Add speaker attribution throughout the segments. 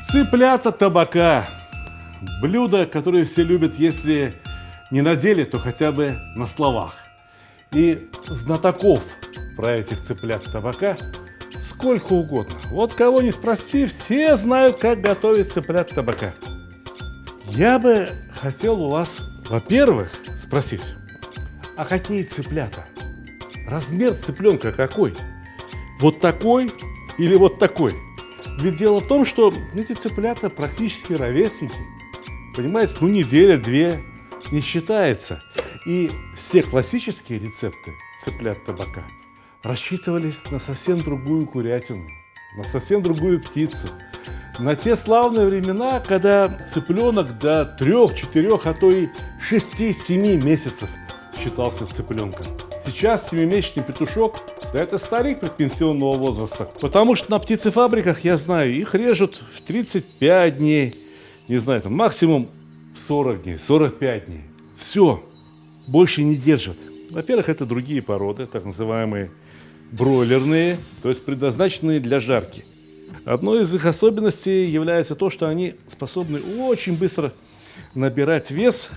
Speaker 1: Цыплята табака. Блюдо, которое все любят, если не на деле, то хотя бы на словах. И знатоков про этих цыплят табака сколько угодно. Вот кого не спроси, все знают, как готовить цыплят табака. Я бы хотел у вас, во-первых, спросить, а какие цыплята? Размер цыпленка какой? Вот такой или вот такой? Ведь дело в том, что эти цыплята практически ровесники. Понимаете, неделя-две не считается. И все классические рецепты цыплят табака рассчитывались на совсем другую курятину, на совсем другую птицу. На те славные времена, когда цыпленок до 3-4, а то и 6-7 месяцев считался цыпленком. Сейчас 7-месячный петушок, да это старик предпенсионного возраста. Потому что на птицефабриках, я знаю, их режут в 35 дней, не знаю, там максимум 40 дней, 45 дней. Все, больше не держат. Во-первых, это другие породы, так называемые бройлерные, то есть предназначенные для жарки. Одной из их особенностей является то, что они способны очень быстро набирать вес,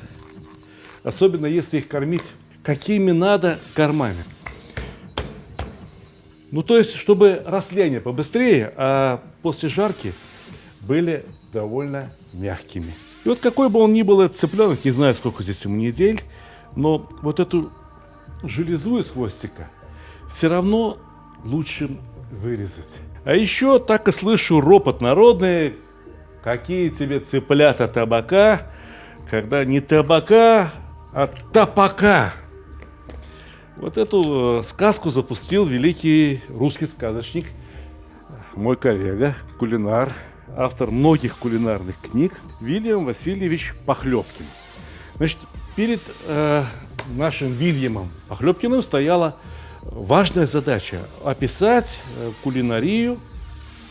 Speaker 1: особенно если их кормить какими надо кормами. То есть, чтобы росли они побыстрее, а после жарки были довольно мягкими. И вот какой бы он ни был, этот цыпленок, не знаю, сколько здесь ему недель, но вот эту железу из хвостика все равно лучше вырезать. А еще так и слышу ропот народный: какие тебе цыплята табака, когда не табака, а тапака. Вот эту сказку запустил великий русский сказочник, мой коллега, кулинар, автор многих кулинарных книг, Вильям Васильевич Похлебкин. Значит, перед нашим Вильямом Похлебкиным стояла важная задача – описать кулинарию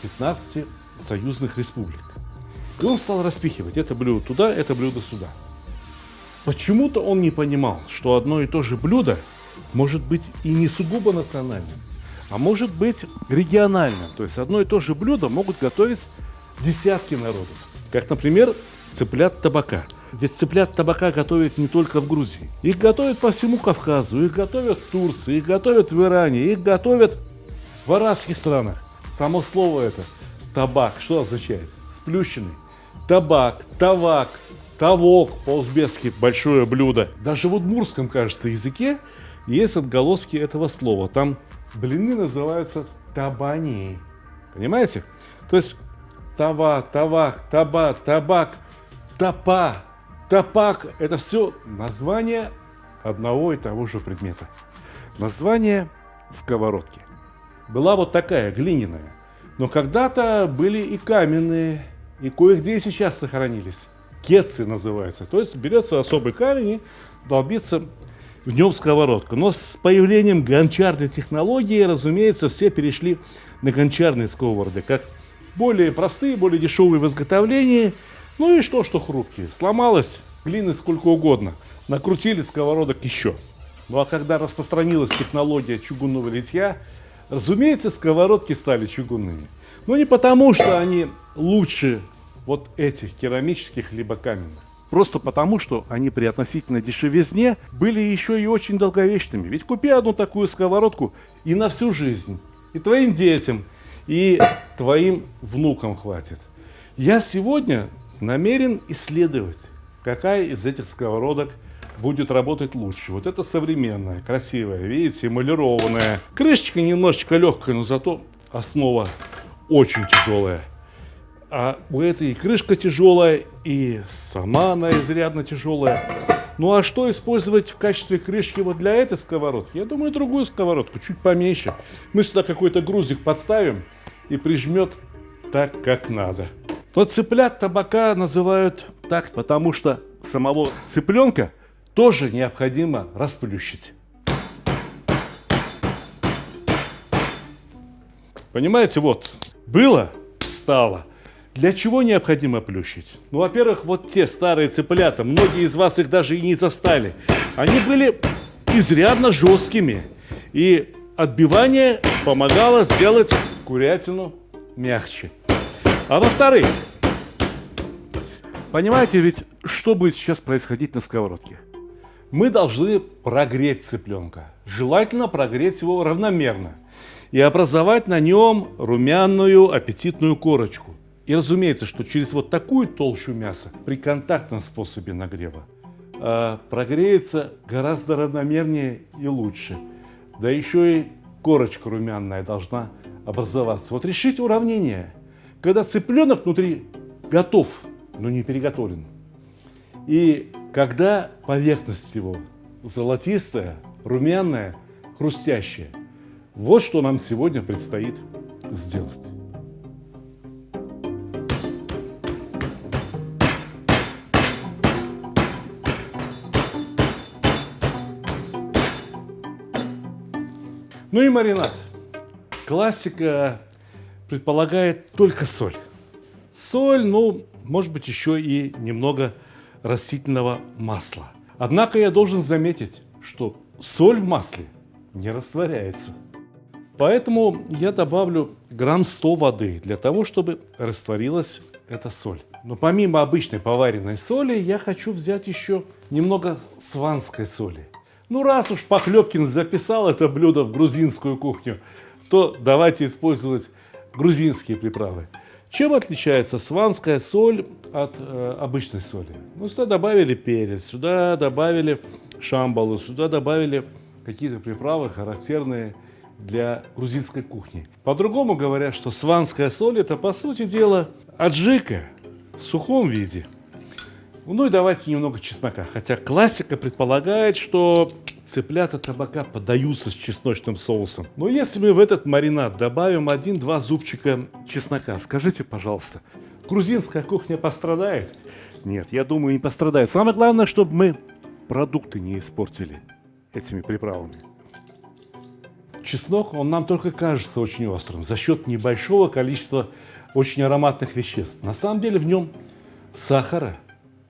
Speaker 1: 15 союзных республик. И он стал распихивать это блюдо туда, это блюдо сюда. Почему-то он не понимал, что одно и то же блюдо может быть и не сугубо национальным, а может быть региональным. То есть одно и то же блюдо могут готовить десятки народов. Как, например, цыплят табака. Ведь цыплят табака готовят не только в Грузии. Их готовят по всему Кавказу, их готовят в Турции, их готовят в Иране, их готовят в арабских странах. Само слово это табак, что означает? Сплющенный. Табак, тавак, тавок, по-узбекски большое блюдо. Даже в удмуртском, кажется, языке есть отголоски этого слова. Там блины называются табани. Понимаете? То есть тава, тавак, таба, табак, тапа, тапак – это все название одного и того же предмета. Название сковородки. Была вот такая, глиняная. Но когда-то были и каменные, и кое-где и сейчас сохранились. Кетцы называются. То есть берется особый камень и долбится в нем сковородка. Но с появлением гончарной технологии, разумеется, все перешли на гончарные сковороды, как более простые, более дешевые в изготовлении. Ну и что хрупкие. Сломалось глины сколько угодно. Накрутили сковородок еще. Ну а когда распространилась технология чугунного литья, разумеется, сковородки стали чугунными. Но не потому, что они лучше вот этих керамических либо каменных. Просто потому, что они при относительной дешевизне были еще и очень долговечными. Ведь купи одну такую сковородку и на всю жизнь. И твоим детям, и твоим внукам хватит. Я сегодня намерен исследовать, какая из этих сковородок будет работать лучше. Вот это современная, красивая, видите, эмалированная. Крышечка немножечко легкая, но зато основа очень тяжелая. А у этой крышка тяжелая, и сама она изрядно тяжелая. Ну а что использовать в качестве крышки вот для этой сковородки? Я думаю, другую сковородку, чуть поменьше. Мы сюда какой-то грузик подставим и прижмет так, как надо. Но цыплят табака называют так, потому что самого цыпленка тоже необходимо расплющить. Понимаете, вот, было, стало. Для чего необходимо плющить? Ну, во-первых, вот те старые цыплята, многие из вас их даже и не застали. Они были изрядно жесткими. И отбивание помогало сделать курятину мягче. А во-вторых, Понимаете, ведь что будет сейчас происходить на сковородке? Мы должны прогреть цыпленка. Желательно прогреть его равномерно и образовать на нем румяную аппетитную корочку. И разумеется, что через вот такую толщу мяса при контактном способе нагрева прогреется гораздо равномернее и лучше. Да еще и корочка румяная должна образоваться. Вот решите уравнение, когда цыпленок внутри готов, но не переготовлен. И когда поверхность его золотистая, румяная, хрустящая. Вот что нам сегодня предстоит сделать. Ну и маринад. Классика предполагает только соль. Соль, ну, может быть, еще и немного растительного масла. Однако я должен заметить, что соль в масле не растворяется. Поэтому я добавлю грамм 100 воды для того, чтобы растворилась эта соль. Но помимо обычной поваренной соли, я хочу взять еще немного сванской соли. Ну, раз уж Похлебкин записал это блюдо в грузинскую кухню, то давайте использовать грузинские приправы. Чем отличается сванская соль от обычной соли? Ну, сюда добавили перец, сюда добавили шамбалу, сюда добавили какие-то приправы, характерные для грузинской кухни. По-другому говорят, что сванская соль – это, по сути дела, аджика в сухом виде. Ну и давайте немного чеснока. Хотя классика предполагает, что цыплята табака подаются с чесночным соусом. Но если мы в этот маринад добавим 1-2 зубчика чеснока, скажите, пожалуйста, грузинская кухня пострадает? Нет, я думаю, не пострадает. Самое главное, чтобы мы продукты не испортили этими приправами. Чеснок, он нам только кажется очень острым за счет небольшого количества очень ароматных веществ. На самом деле в нем сахара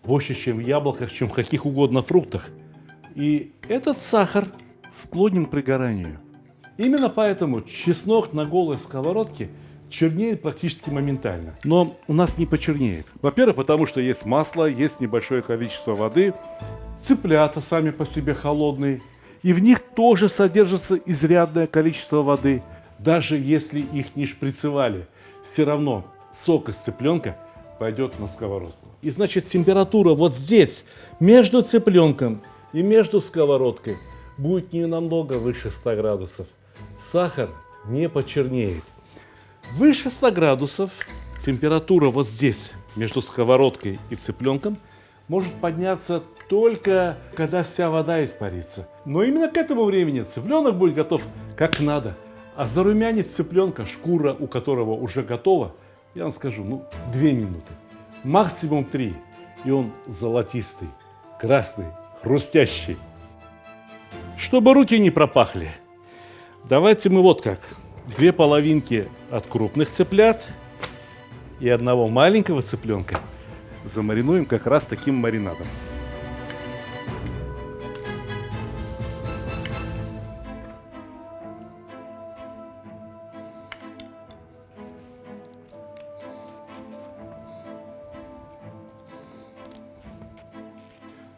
Speaker 1: больше, чем в яблоках, чем в каких угодно фруктах. И этот сахар склонен к пригоранию. Именно поэтому чеснок на голой сковородке чернеет практически моментально. Но у нас не почернеет. Во-первых, потому что есть масло, есть небольшое количество воды. Цыплята сами по себе холодные. И в них тоже содержится изрядное количество воды. Даже если их не шприцевали, все равно сок из цыпленка пойдет на сковородку. И значит, температура вот здесь, между цыпленком и между сковородкой, будет не намного выше 100 градусов. Сахар не почернеет. Выше 100 градусов температура вот здесь, между сковородкой и цыпленком, может подняться только когда вся вода испарится. Но именно к этому времени цыпленок будет готов как надо. А зарумянить цыпленка, шкура у которого уже готова, я вам скажу, 2 минуты. Максимум 3. И он золотистый, красный, хрустящий. Чтобы руки не пропахли, давайте мы вот как. 2 половинки от крупных цыплят и 1 маленького цыпленка замаринуем как раз таким маринадом.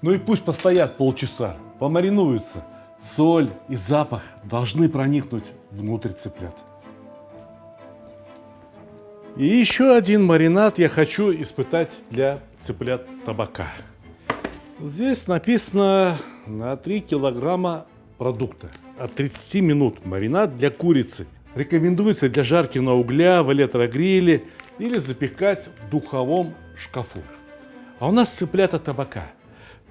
Speaker 1: Ну и пусть постоят полчаса, помаринуются. Соль и запах должны проникнуть внутрь цыплят. И еще один маринад я хочу испытать для цыплят табака. Здесь написано на 3 килограмма продукта. От 30 минут маринад для курицы. Рекомендуется для жарки на угля, в электрогриле или запекать в духовом шкафу. А у нас цыплята табака.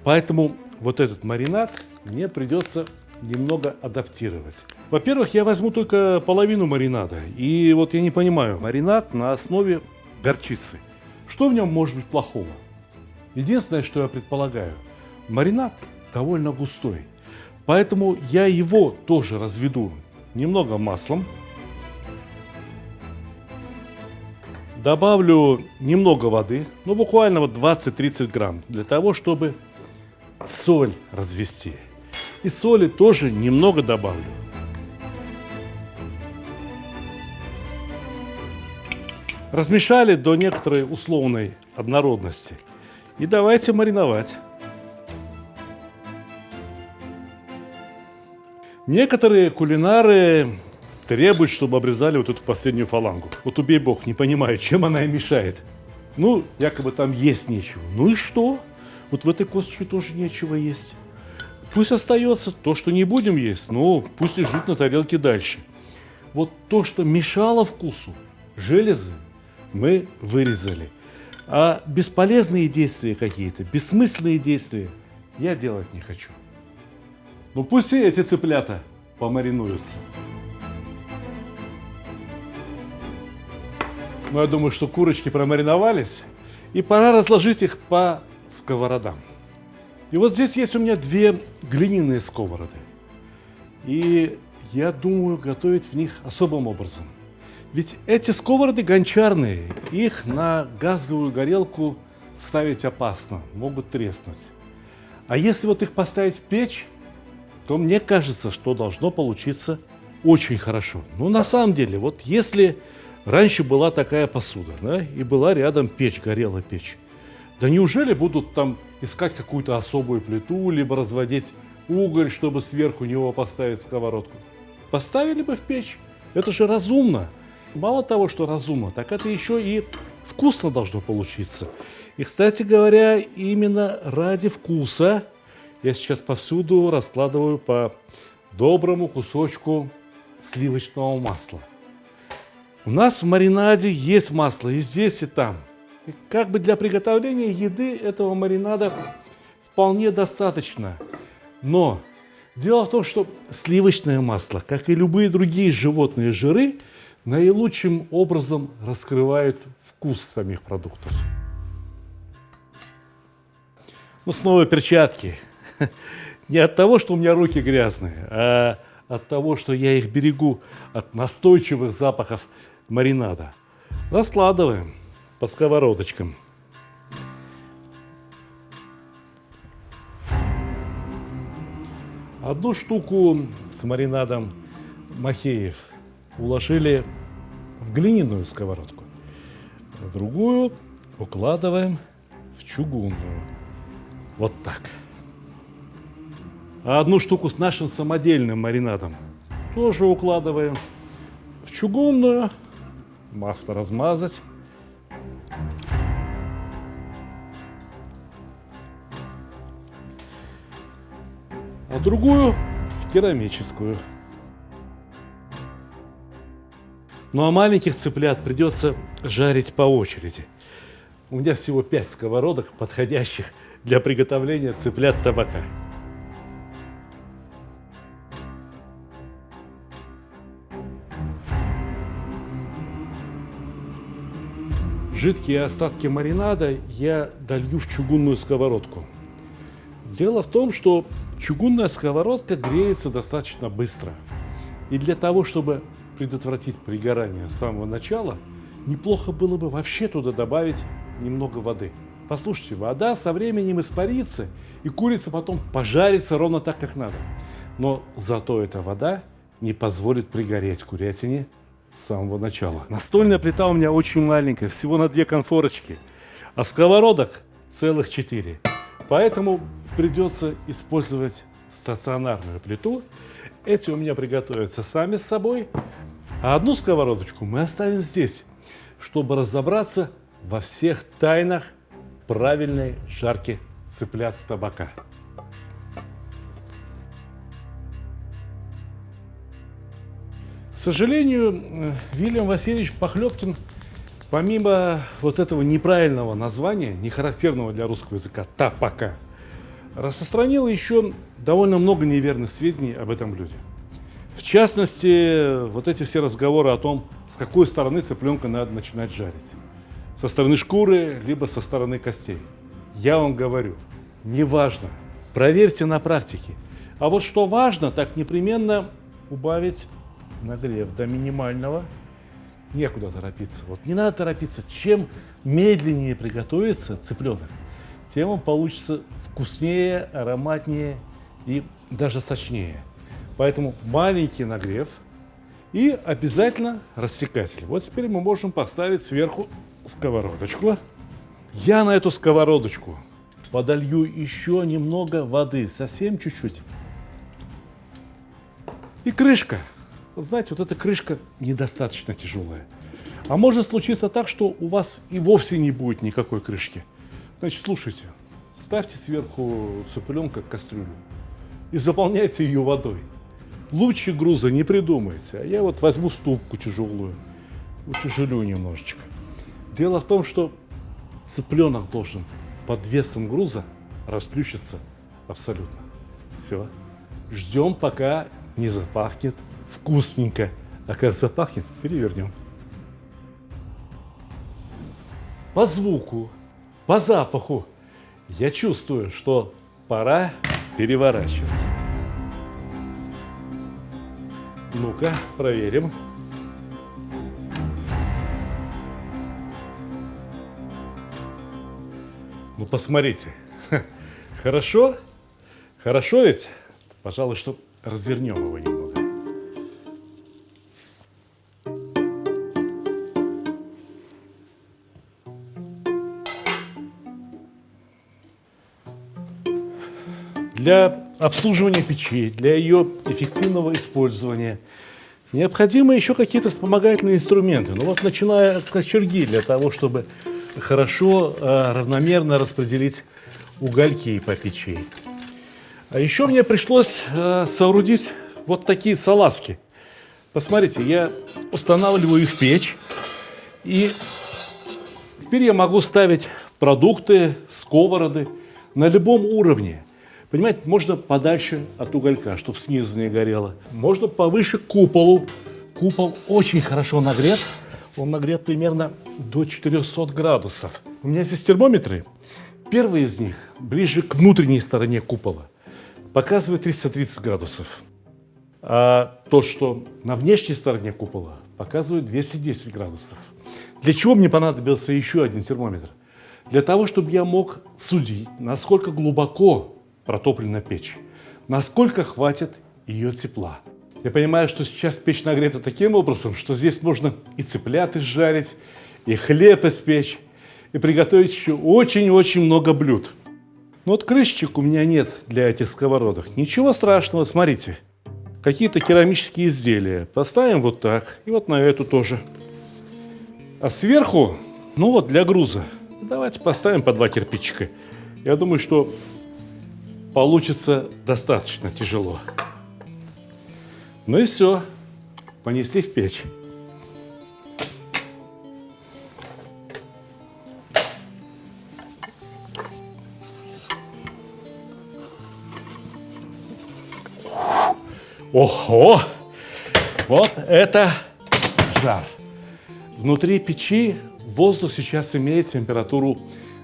Speaker 1: Поэтому вот этот маринад мне придется немного адаптировать. Во-первых, я возьму только половину маринада. И вот я не понимаю, маринад на основе горчицы. Что в нем может быть плохого? Единственное, что я предполагаю, маринад довольно густой. Поэтому я его тоже разведу немного маслом. Добавлю немного воды, буквально 20-30 грамм, для того, чтобы соль развести. И соли тоже немного добавлю. Размешали до некоторой условной однородности. И давайте мариновать. Некоторые кулинары требуют, чтобы обрезали вот эту последнюю фалангу. Вот убей бог, не понимаю, чем она им мешает. Ну, якобы там есть нечего. Ну и что? Вот в этой косточке тоже нечего есть. Пусть остается то, что не будем есть, но пусть лежит на тарелке дальше. Вот то, что мешало вкусу, железы, мы вырезали. А бесполезные действия какие-то, бессмысленные действия я делать не хочу. Ну пусть и эти цыплята помаринуются. Ну, я думаю, что курочки промариновались, и пора разложить их по сковородам. И вот здесь есть у меня 2 глиняные сковороды. И я думаю готовить в них особым образом. Ведь эти сковороды гончарные, их на газовую горелку ставить опасно, могут треснуть. А если вот их поставить в печь, то мне кажется, что должно получиться очень хорошо. Но на самом деле, вот если раньше была такая посуда, да, и была рядом печь, горела печь, да неужели будут там искать какую-то особую плиту, либо разводить уголь, чтобы сверху него поставить сковородку? Поставили бы в печь. Это же разумно. Мало того, что разумно, так это еще и вкусно должно получиться. И, кстати говоря, именно ради вкуса я сейчас повсюду раскладываю по доброму кусочку сливочного масла. У нас в маринаде есть масло и здесь, и там. И как бы для приготовления еды этого маринада вполне достаточно. Но дело в том, что сливочное масло, как и любые другие животные жиры, наилучшим образом раскрывают вкус самих продуктов. Ну, снова перчатки. Не от того, что у меня руки грязные, а от того, что я их берегу от настойчивых запахов маринада. Раскладываем по сковородочкам. Одну штуку с маринадом махеев уложили в глиняную сковородку, а другую укладываем в чугунную. Вот так. А одну штуку с нашим самодельным маринадом тоже укладываем в чугунную. Масло размазать. А другую в керамическую. Ну а маленьких цыплят придется жарить по очереди. У меня всего 5 сковородок, подходящих для приготовления цыплят табака. Жидкие остатки маринада я долью в чугунную сковородку. Дело в том, что чугунная сковородка греется достаточно быстро. И для того, чтобы предотвратить пригорание с самого начала, неплохо было бы вообще туда добавить немного воды. Послушайте, вода со временем испарится, и курица потом пожарится ровно так, как надо. Но зато эта вода не позволит пригореть курятине с самого начала. Настольная плита у меня очень маленькая, всего на 2 конфорочки, а сковородок целых 4. Поэтому придется использовать стационарную плиту. Эти у меня приготовятся сами с собой, а одну сковородочку мы оставим здесь, чтобы разобраться во всех тайнах правильной жарки цыплят табака. К сожалению, Вильям Васильевич Похлебкин, помимо вот этого неправильного названия, не характерного для русского языка, табака, распространил еще довольно много неверных сведений об этом блюде. В частности, вот эти все разговоры о том, с какой стороны цыпленка надо начинать жарить. Со стороны шкуры, либо со стороны костей. Я вам говорю, неважно, проверьте на практике. А вот что важно, так непременно убавить нагрев до минимального. Некуда торопиться. Вот не надо торопиться. Чем медленнее приготовится цыпленок, тем он получится вкуснее, ароматнее и даже сочнее. Поэтому маленький нагрев и обязательно рассекатель. Вот теперь мы можем поставить сверху сковородочку. Я на эту сковородочку подолью еще немного воды, совсем чуть-чуть. И крышка. Знаете, вот эта крышка недостаточно тяжелая. А может случиться так, что у вас и вовсе не будет никакой крышки. Значит, слушайте, ставьте сверху цыпленка кастрюлю и заполняйте ее водой. Лучше груза не придумается. Я вот возьму ступку тяжелую, утяжелю немножечко. Дело в том, что цыпленок должен под весом груза расплющиться абсолютно. Все. Ждем, пока не запахнет вкусненько. А как запахнет, перевернем. По звуку, по запаху я чувствую, что пора переворачивать. Ну-ка, проверим. Ну, посмотрите. Хорошо? Хорошо ведь? Пожалуй, что развернем его немного. Для обслуживания печи, для ее эффективного использования необходимы еще какие-то вспомогательные инструменты. Ну вот, начиная от кочерги для того, чтобы хорошо, равномерно распределить угольки по печи. А еще мне пришлось соорудить вот такие салазки. Посмотрите, я устанавливаю их в печь, и теперь я могу ставить продукты, сковороды на любом уровне. Понимаете, можно подальше от уголька, чтобы снизу не горело. Можно повыше к куполу. Купол очень хорошо нагрет. Он нагрет примерно до 400 градусов. У меня здесь термометры. Первый из них, ближе к внутренней стороне купола, показывает 330 градусов. А то, что на внешней стороне купола, показывает 210 градусов. Для чего мне понадобился еще один термометр? Для того, чтобы я мог судить, насколько глубоко протоплена печь, насколько хватит ее тепла. Я понимаю, что сейчас печь нагрета таким образом, что здесь можно и цыплят изжарить, и хлеб испечь, и приготовить еще очень-очень много блюд. Но вот крышечек у меня нет для этих сковородок. Ничего страшного, смотрите. Какие-то керамические изделия. Поставим вот так, и вот на эту тоже. А сверху, ну вот для груза, давайте поставим по 2 кирпичика. Я думаю, что получится достаточно тяжело. Ну и все, понесли в печь. Ого! Вот это жар! Внутри печи воздух сейчас имеет температуру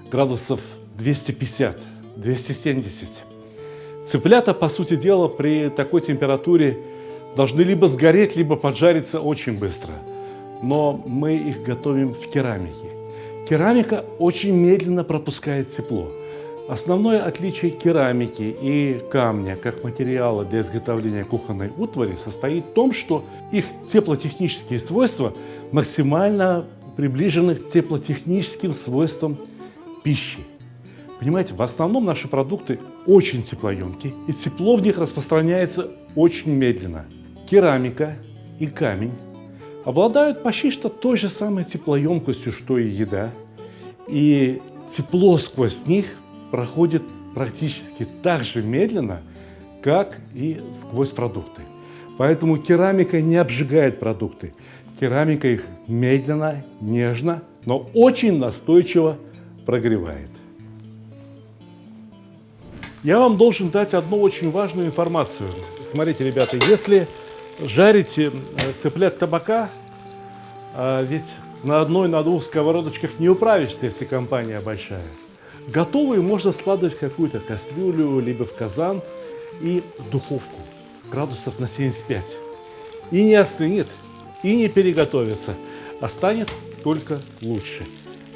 Speaker 1: градусов 250-270. Цыплята, по сути дела, при такой температуре должны либо сгореть, либо поджариться очень быстро. Но мы их готовим в керамике. Керамика очень медленно пропускает тепло. Основное отличие керамики и камня как материала для изготовления кухонной утвари состоит в том, что их теплотехнические свойства максимально приближены к теплотехническим свойствам пищи. Понимаете, в основном наши продукты очень теплоемкие, и тепло в них распространяется очень медленно. Керамика и камень обладают почти что той же самой теплоемкостью, что и еда, и тепло сквозь них проходит практически так же медленно, как и сквозь продукты. Поэтому керамика не обжигает продукты. Керамика их медленно, нежно, но очень настойчиво прогревает. Я вам должен дать одну очень важную информацию. Смотрите, ребята, если жарите цыплят табака, ведь на одной, на двух сковородочках не управишься, если компания большая. Готовые можно складывать в какую-то кастрюлю, либо в казан и в духовку градусов на 75. И не остынет, и не переготовится, а станет только лучше.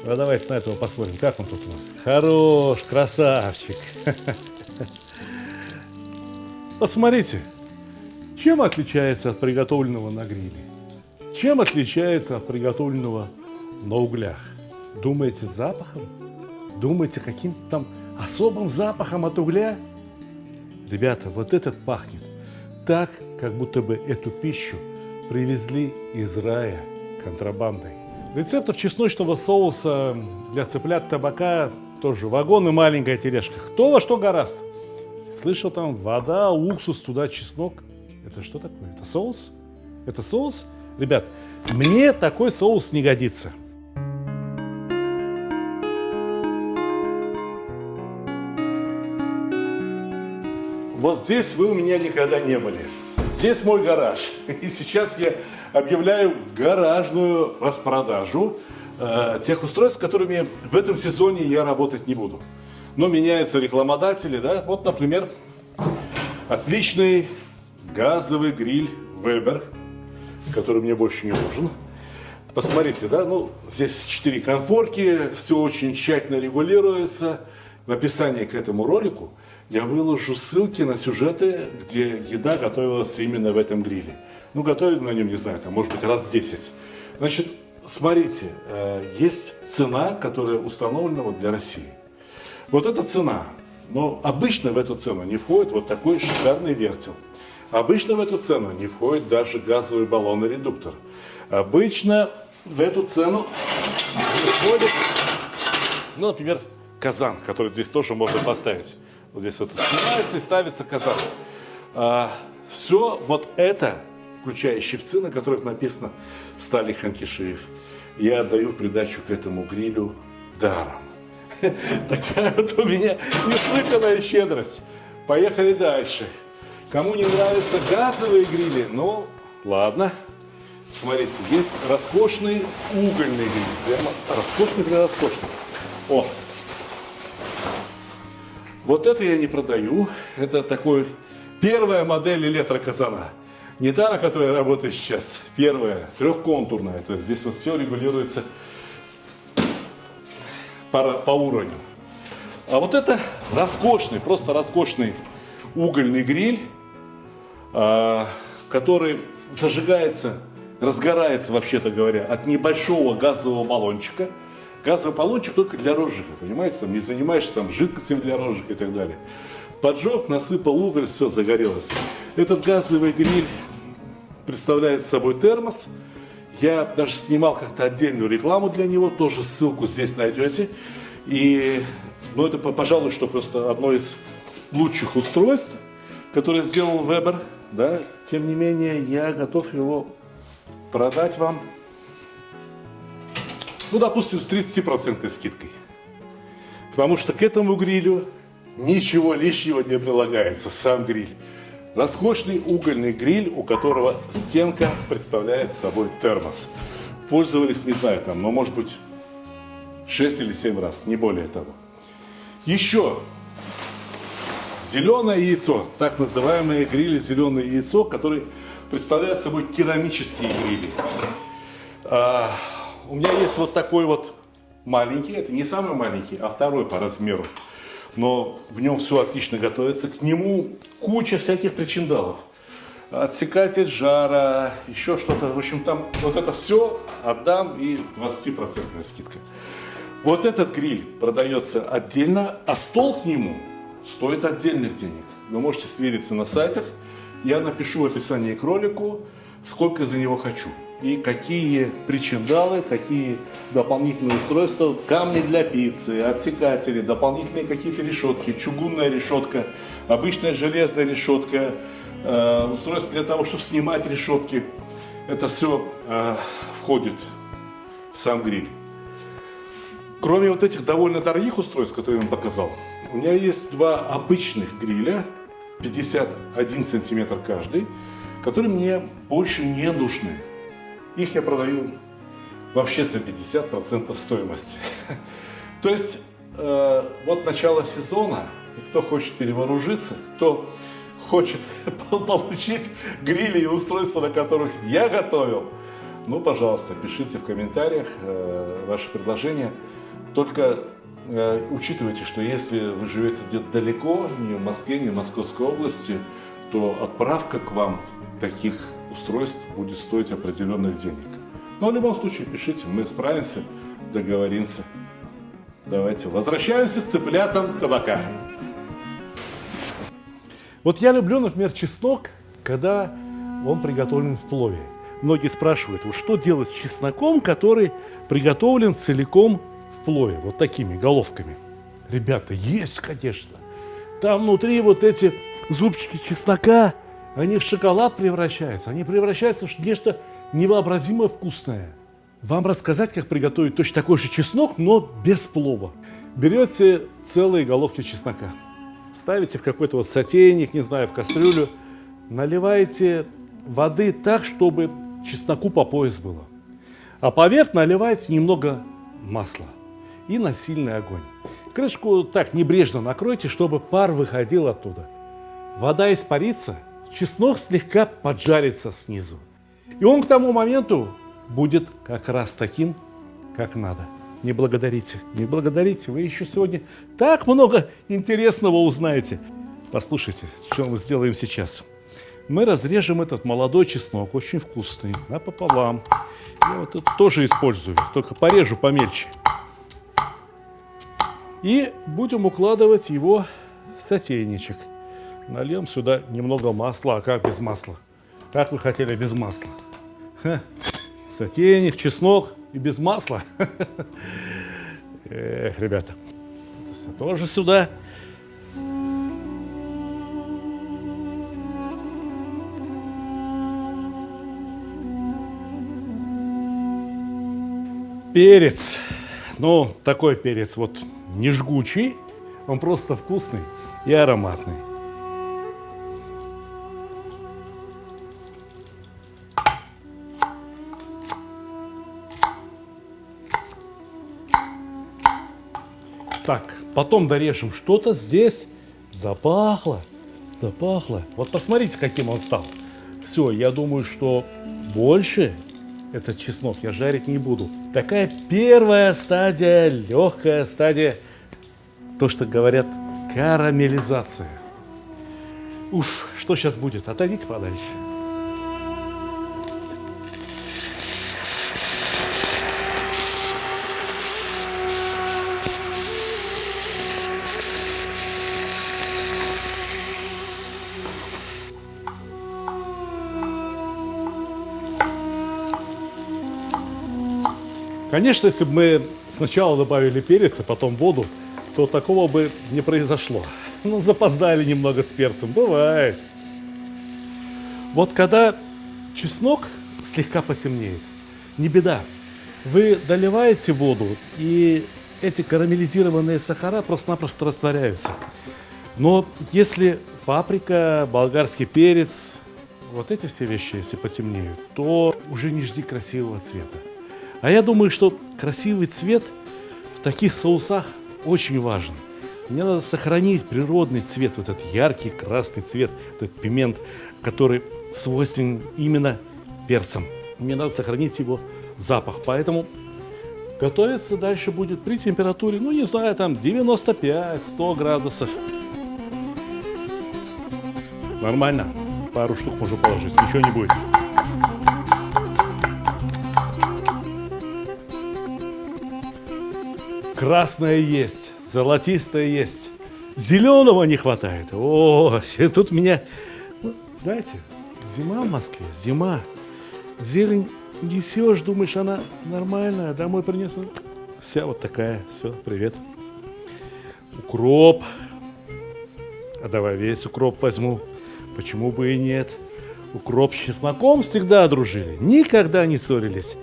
Speaker 1: Ну, давайте на этого посмотрим, как он тут у нас. Хорош, красавчик. Посмотрите, чем отличается от приготовленного на гриле? Чем отличается от приготовленного на углях? Думаете, запахом? думаете, каким-то там особым запахом от угля? Ребята, вот этот пахнет так, как будто бы эту пищу привезли из рая контрабандой. Рецептов чесночного соуса для цыплят табака тоже вагон и маленькая тележка. Кто во что гораст. Слышал, там вода, уксус, туда чеснок. Это что такое? Это соус? Это соус? Ребят, мне такой соус не годится. Вот здесь вы у меня никогда не были. Здесь мой гараж. И сейчас я объявляю гаражную распродажу тех устройств, с которыми в этом сезоне я работать не буду. Но меняются рекламодатели, да? Вот, например, отличный газовый гриль Weber, который мне больше не нужен. Посмотрите, да? Ну, здесь 4 конфорки, все очень тщательно регулируется. В описании к этому ролику я выложу ссылки на сюжеты, где еда готовилась именно в этом гриле. Ну, готовили на нем, не знаю, там, может быть, раз 10. Значит, смотрите, есть цена, которая установлена вот для России. Вот эта цена. Но обычно в эту цену не входит вот такой шикарный вертел. Обычно в эту цену не входит даже газовый баллон-редуктор. Обычно в эту цену не входит, ну, например, казан, который здесь тоже можно поставить. Вот здесь вот снимается и ставится казан. Все вот это, включая щипцы, на которых написано «Стали Ханкишиев», я отдаю в придачу к этому грилю даром. Такая вот у меня неслыханная щедрость. Поехали дальше. Кому не нравятся газовые грили, ну, ладно. Смотрите, есть роскошный угольный гриль. Прямо роскошный. О! Вот это я не продаю. Это такой первая модель электроказана. Не та, на которой я работаю сейчас. Первая, трехконтурная. То есть здесь вот все регулируется по уровню. А вот это роскошный, просто роскошный угольный гриль, который зажигается, разгорается, вообще-то говоря, от небольшого газового баллончика. Газовый баллончик только для розжига, понимаете? Там не занимаешься там жидкостью для розжига и так далее. Поджег, насыпал уголь, все, загорелось. Этот газовый гриль представляет собой термос. Я даже снимал как-то отдельную рекламу для него, тоже ссылку здесь найдете. И, ну, это, пожалуй, что просто одно из лучших устройств, которое сделал Weber, да. Тем не менее, я готов его продать вам, ну, допустим, с 30% скидкой. Потому что к этому грилю ничего лишнего не прилагается, сам гриль. Роскошный угольный гриль, у которого стенка представляет собой термос. Пользовались, не знаю, там, но может быть 6 или 7 раз, не более того. Еще зеленое яйцо, так называемые грили зеленое яйцо, которые представляют собой керамические грили. У меня есть вот такой вот маленький, это не самый маленький, а второй по размеру. Но в нем все отлично готовится. К нему куча всяких причиндалов. Отсекатель жара, еще что-то. В общем, там вот это все отдам и 20% скидка. Вот этот гриль продается отдельно, а стол к нему стоит отдельных денег. Вы можете свериться на сайтах. Я напишу в описании к ролику, сколько за него хочу. И какие причиндалы, какие дополнительные устройства, камни для пиццы, отсекатели, дополнительные какие-то решетки, чугунная решетка, обычная железная решетка, устройство для того, чтобы снимать решетки. Это все входит в сам гриль. Кроме вот этих довольно дорогих устройств, которые я вам показал, у меня есть два обычных гриля, 51 сантиметр каждый, которые мне больше не нужны. Их я продаю вообще за 50% стоимости. То есть, вот начало сезона, и кто хочет перевооружиться, кто хочет получить грили и устройства, на которых я готовил, ну, пожалуйста, пишите в комментариях ваши предложения. Только учитывайте, что если вы живете где-то далеко, не в Москве, не в Московской области, то отправка к вам таких устройств будет стоить определенных денег. Но в любом случае пишите, мы справимся, договоримся. Давайте возвращаемся к цыплятам табака. Вот я люблю, например, чеснок, когда он приготовлен в плове. Многие спрашивают, вот что делать с чесноком, который приготовлен целиком в плове, вот такими головками. Ребята, есть, конечно. Там внутри вот эти зубчики чеснока, они в шоколад превращаются. Они превращаются в нечто невообразимо вкусное. Вам рассказать, как приготовить точно такой же чеснок, но без плова. Берете целые головки чеснока, ставите в какой-то вот сотейник, не знаю, в кастрюлю, наливаете воды так, чтобы чесноку по пояс было. А поверх наливаете немного масла и на сильный огонь. Крышку так небрежно накройте, чтобы пар выходил оттуда. Вода испарится, чеснок слегка поджарится снизу. И он к тому моменту будет как раз таким, как надо. Не благодарите, не благодарите. Вы еще сегодня так много интересного узнаете. Послушайте, что мы сделаем сейчас. Мы разрежем этот молодой чеснок, очень вкусный, напополам. Я вот это тоже использую, только порежу помельче. И будем укладывать его в сотейничек. Нальем сюда немного масла. А как без масла? Как вы хотели без масла? Сотейник, чеснок и без масла. Эх, ребята, это тоже сюда. Перец. Ну, такой перец вот не жгучий, он просто вкусный и ароматный. Так, потом дорежем. Что-то здесь запахло. Вот посмотрите, каким он стал. Все, я думаю, что больше этот чеснок я жарить не буду. Такая первая стадия, легкая стадия, то, что говорят, карамелизация. Уф, что сейчас будет? Отойдите подальше. Конечно, если бы мы сначала добавили перец, а потом воду, то такого бы не произошло. Ну, запоздали немного с перцем, бывает. Вот когда чеснок слегка потемнеет, не беда. Вы доливаете воду, и эти карамелизированные сахара просто-напросто растворяются. Но если паприка, болгарский перец, вот эти все вещи, если потемнеют, то уже не жди красивого цвета. А я думаю, что красивый цвет в таких соусах очень важен. Мне надо сохранить природный цвет, вот этот яркий красный цвет, этот пимент, который свойственен именно перцам. Мне надо сохранить его запах. Поэтому готовиться дальше будет при температуре, ну не знаю, там 95-100 градусов. Нормально. Пару штук можно положить, ничего не будет. Красное есть, золотистое есть, зеленого не хватает. О, тут меня, знаете, зима в Москве, зима. Зелень несешь, думаешь, она нормальная, домой принесла. Вся вот такая, все, привет. Укроп. А давай весь укроп возьму. Почему бы и нет? Укроп с чесноком всегда дружили, никогда не ссорились.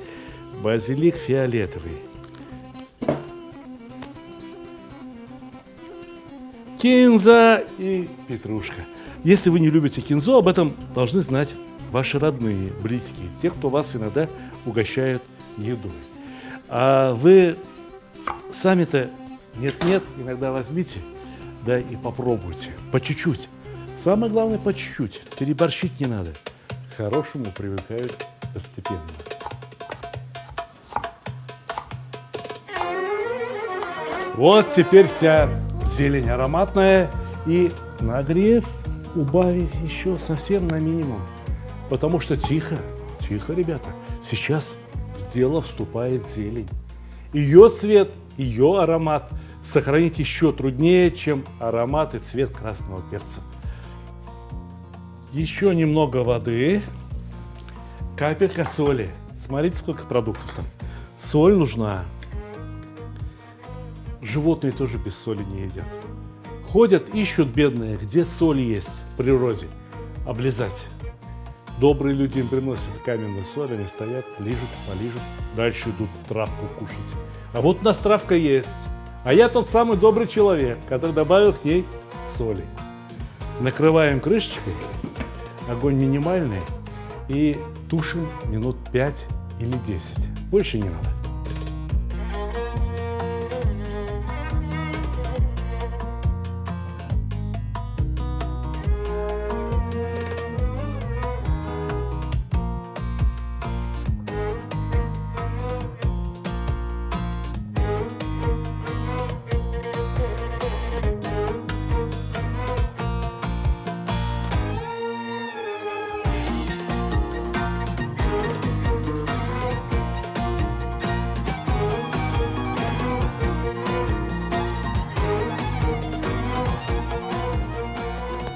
Speaker 1: Базилик фиолетовый. Кинза и петрушка. Если вы не любите кинзу, об этом должны знать ваши родные, близкие, те, кто вас иногда угощают едой. А вы сами-то нет-нет, иногда возьмите, да и попробуйте, по чуть-чуть. Самое главное, по чуть-чуть, переборщить не надо. К хорошему привыкают постепенно. Вот теперь вся зелень ароматная, и нагрев убавить еще совсем на минимум. Потому что тихо, ребята, сейчас в дело вступает зелень. Ее цвет ее аромат сохранить еще труднее, чем аромат и цвет красного перца. Еще немного воды, капелька соли. Смотрите, сколько продуктов там. Соль нужна. Животные тоже без соли не едят. Ходят, ищут бедные, где соль есть в природе. Облизать. Добрые люди им приносят каменную соль, они стоят, лижут, полижут, дальше идут травку кушать. А вот у нас травка есть. А я тот самый добрый человек, который добавил к ней соли. Накрываем крышечкой, огонь минимальный, и тушим минут 5 или 10. Больше не надо.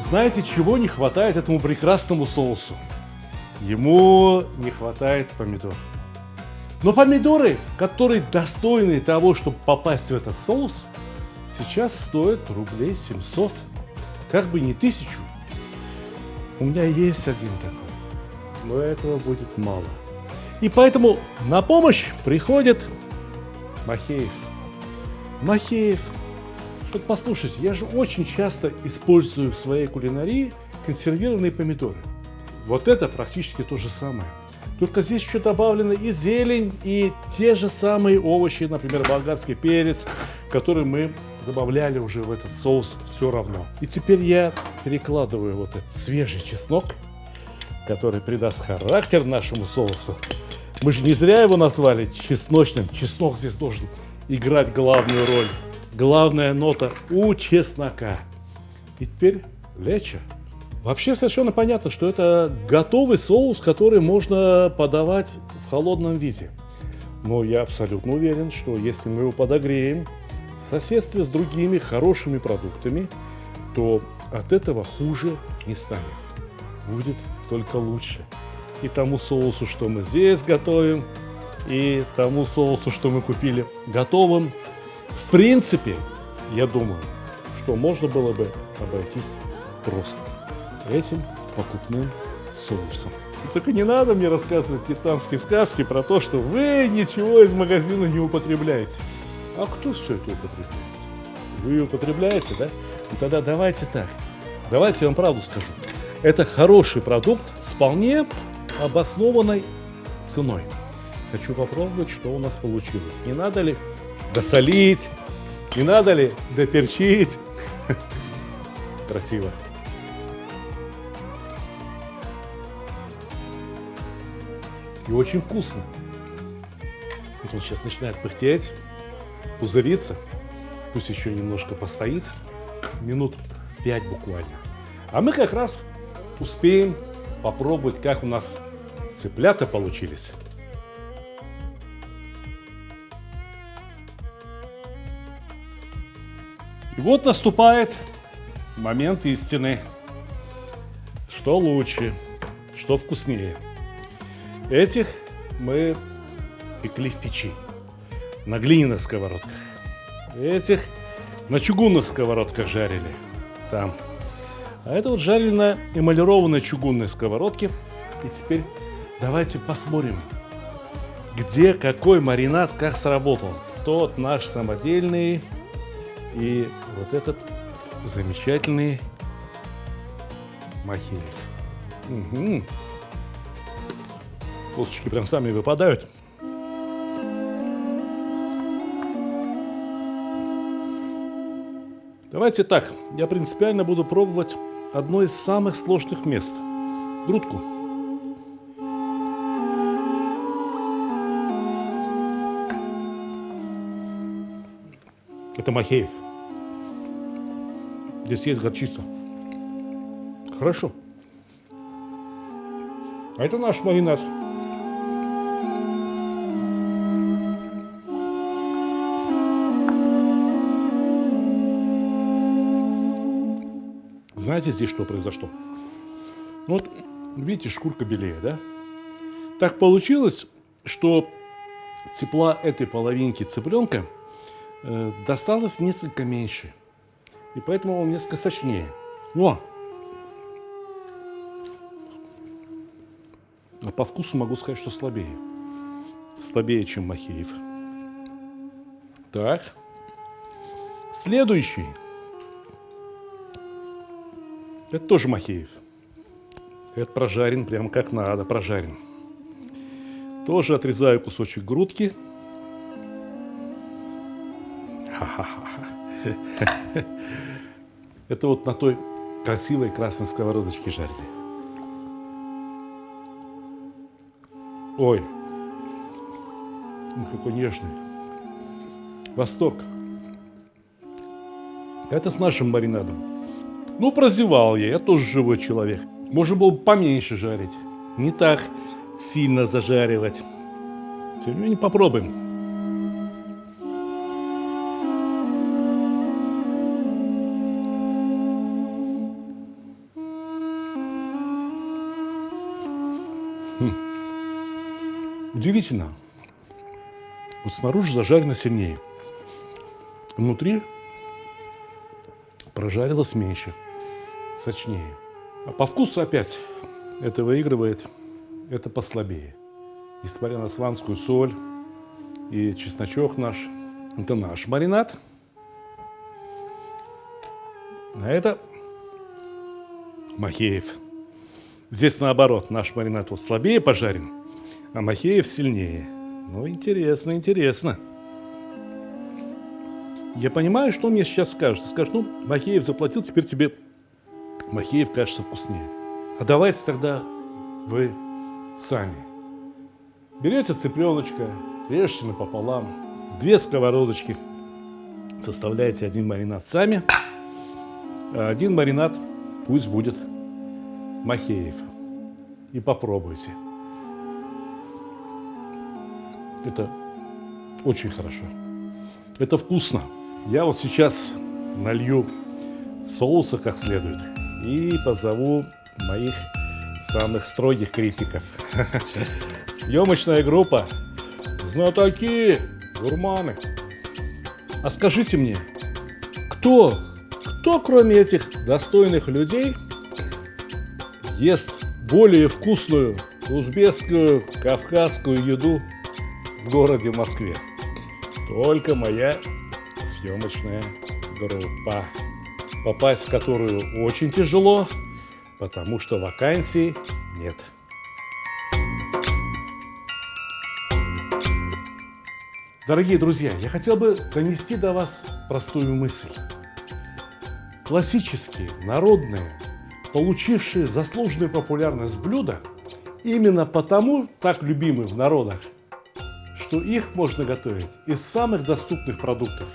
Speaker 1: Знаете, чего не хватает этому прекрасному соусу? Ему не хватает помидор. Но помидоры, которые достойны того, чтобы попасть в этот соус, сейчас стоят рублей 700. Как бы не 1000. У меня есть один такой. Но этого будет мало. И поэтому на помощь приходит Махеев. Махеев. Вот послушайте, я же очень часто использую в своей кулинарии консервированные помидоры. Вот это практически то же самое. Только здесь еще добавлена и зелень, и те же самые овощи, например, болгарский перец, который мы добавляли уже в этот соус все равно. И теперь я перекладываю вот этот свежий чеснок, который придаст характер нашему соусу. Мы же не зря его назвали чесночным. Чеснок здесь должен играть главную роль. Главная нота у чеснока. И теперь лечо. Вообще совершенно понятно, что это готовый соус, который можно подавать в холодном виде. Но я абсолютно уверен, что если мы его подогреем в соседстве с другими хорошими продуктами, то от этого хуже не станет. Будет только лучше. И тому соусу, что мы здесь готовим, и тому соусу, что мы купили готовым, в принципе, я думаю, что можно было бы обойтись просто этим покупным соусом. Только не надо мне рассказывать вьетнамские сказки про то, что вы ничего из магазина не употребляете. А кто все это употребляет? Вы употребляете, да? Ну тогда давайте так. Давайте я вам правду скажу. Это хороший продукт с вполне обоснованной ценой. Хочу попробовать, что у нас получилось. Не надо ли досолить? Не надо ли доперчить? Красиво. И очень вкусно. Вот он сейчас начинает пыхтеть, пузыриться. Пусть еще немножко постоит. Минут 5 буквально. А мы как раз успеем попробовать, как у нас цыплята получились. И вот наступает момент истины. Что лучше, что вкуснее. Этих мы пекли в печи, на глиняных сковородках. Этих на чугунных сковородках жарили там. А это вот жарили на эмалированной чугунной сковородке. И теперь давайте посмотрим, где какой маринад как сработал. Тот наш самодельный и вот этот замечательный Махеев. Угу. Косточки прям сами выпадают. Давайте так, я принципиально буду пробовать одно из самых сложных мест. Грудку. Это Махеев. Здесь есть горчица. Хорошо. А это наш маринад. Знаете, здесь что произошло? Ну вот, видите, шкурка белее, да? Так получилось, что тепла этой половинки цыпленка досталось несколько меньше. И поэтому он несколько сочнее. Но! А по вкусу могу сказать, что слабее. Слабее, чем Махеев. Так. Следующий. Это тоже Махеев. Это прожарен прям как надо, прожарен. Тоже отрезаю кусочек грудки. Ха-ха-ха. Это вот на той красивой красной сковородочке жарили. Ой, какой нежный. Восторг. Это с нашим маринадом. Ну, прозевал я тоже живой человек. Можно было бы поменьше жарить. Не так сильно зажаривать. Тем не менее, попробуем. Удивительно. Вот снаружи зажарено сильнее. Внутри прожарилось меньше, сочнее. А по вкусу опять это выигрывает, это послабее. Несмотря на сванскую соль и чесночок наш, это наш маринад. А это Махеев. Здесь наоборот, наш маринад вот слабее пожарен, а Махеев сильнее. Ну, интересно, интересно. Я понимаю, что он мне сейчас скажет. Скажет, ну, Махеев заплатил, теперь тебе Махеев кажется вкуснее. А давайте тогда вы сами. Берете цыпленочка, режете напополам, 2 сковородочки, составляете один маринад сами, а один маринад пусть будет Махеев. И попробуйте. Это очень хорошо. Это вкусно. Я вот сейчас налью соуса как следует и позову моих самых строгих критиков. Съемочная группа. Знатоки, гурманы. А скажите мне, кто кроме этих достойных людей ест более вкусную узбекскую, кавказскую еду в городе Москве? Только моя съемочная группа, попасть в которую очень тяжело, потому что вакансий нет. Дорогие друзья, я хотел бы донести до вас простую мысль. Классические, народные, получившие заслуженную популярность блюда, именно потому так любимы в народах, что их можно готовить из самых доступных продуктов.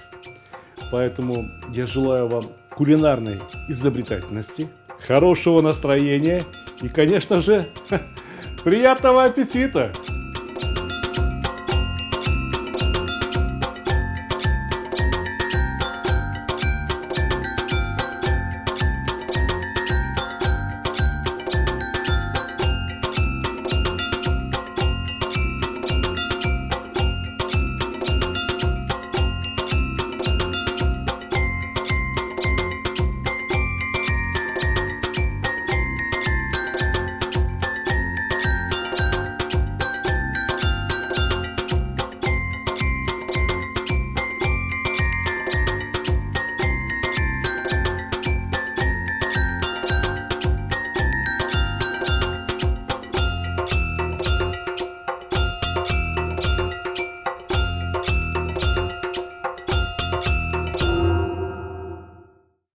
Speaker 1: Поэтому я желаю вам кулинарной изобретательности, хорошего настроения и, конечно же, приятного аппетита!